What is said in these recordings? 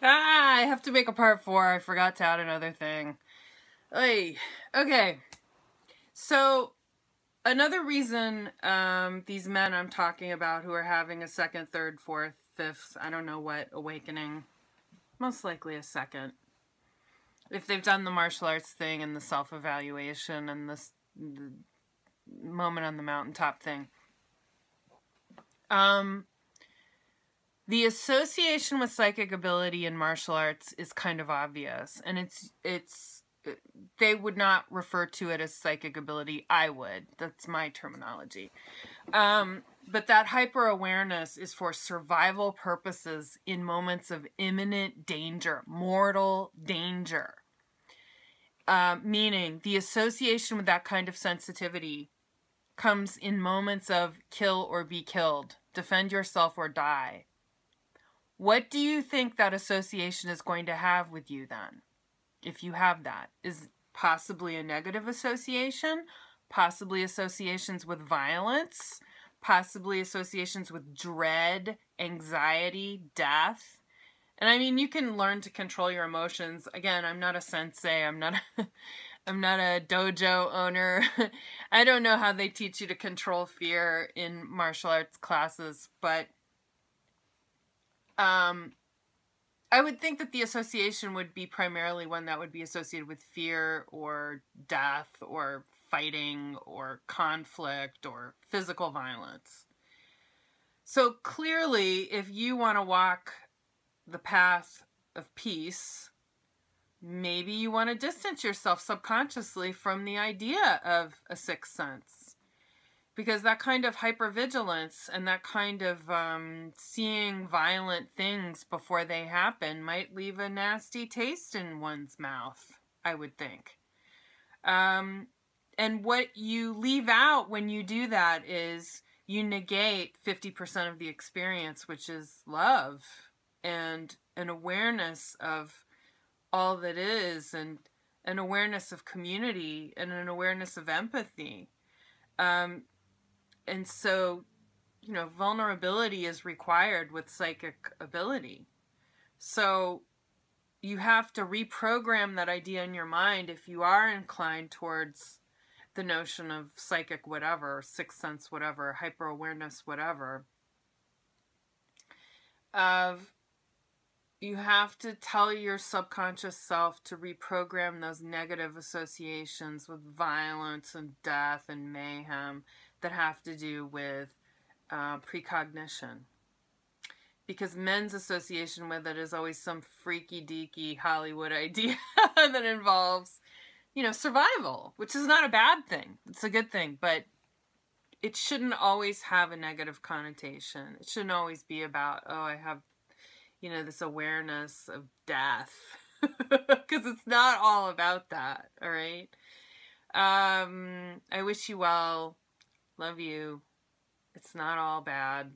I have to make a part 4. I forgot to add another thing. Oy. Okay. So, another reason these men I'm talking about who are having a second, third, fourth, fifth, I don't know what, awakening, most likely a second. If they've done the martial arts thing and the self-evaluation and the moment on the mountaintop thing. The association with psychic ability in martial arts is kind of obvious, and they would not refer to it as psychic ability. I would. That's my terminology. But that hyper-awareness is for survival purposes in moments of imminent danger, mortal danger. Meaning the association with that kind of sensitivity comes in moments of kill or be killed, defend yourself or die. What do you think that association is going to have with you then? If you have that, is possibly a negative association, possibly associations with violence, possibly associations with dread, anxiety, death. And I mean, you can learn to control your emotions. Again, I'm not a sensei. I'm not a dojo owner. I don't know how they teach you to control fear in martial arts classes, but I would think that the association would be primarily one that would be associated with fear or death or fighting or conflict or physical violence. So clearly, if you want to walk the path of peace, maybe you want to distance yourself subconsciously from the idea of a sixth sense. Because that kind of hypervigilance and that kind of seeing violent things before they happen might leave a nasty taste in one's mouth, I would think. And what you leave out when you do that is you negate 50% of the experience, which is love and an awareness of all that is, and an awareness of community and an awareness of empathy. And so, you know, vulnerability is required with psychic ability. So you have to reprogram that idea in your mind if you are inclined towards the notion of psychic whatever, sixth sense whatever, hyper-awareness whatever. You have to tell your subconscious self to reprogram those negative associations with violence and death and mayhem that have to do with precognition. Because men's association with it is always some freaky-deaky Hollywood idea that involves, you know, survival, which is not a bad thing. It's a good thing, but it shouldn't always have a negative connotation. It shouldn't always be about, oh, I have, you know, this awareness of death. Because it's not all about that, all right? I wish you well. Love you. It's not all bad.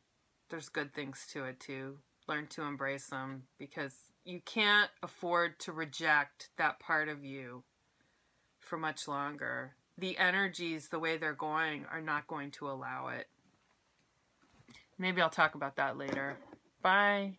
There's good things to it too. Learn to embrace them, because you can't afford to reject that part of you for much longer. The energies, the way they're going, are not going to allow it. Maybe I'll talk about that later. Bye.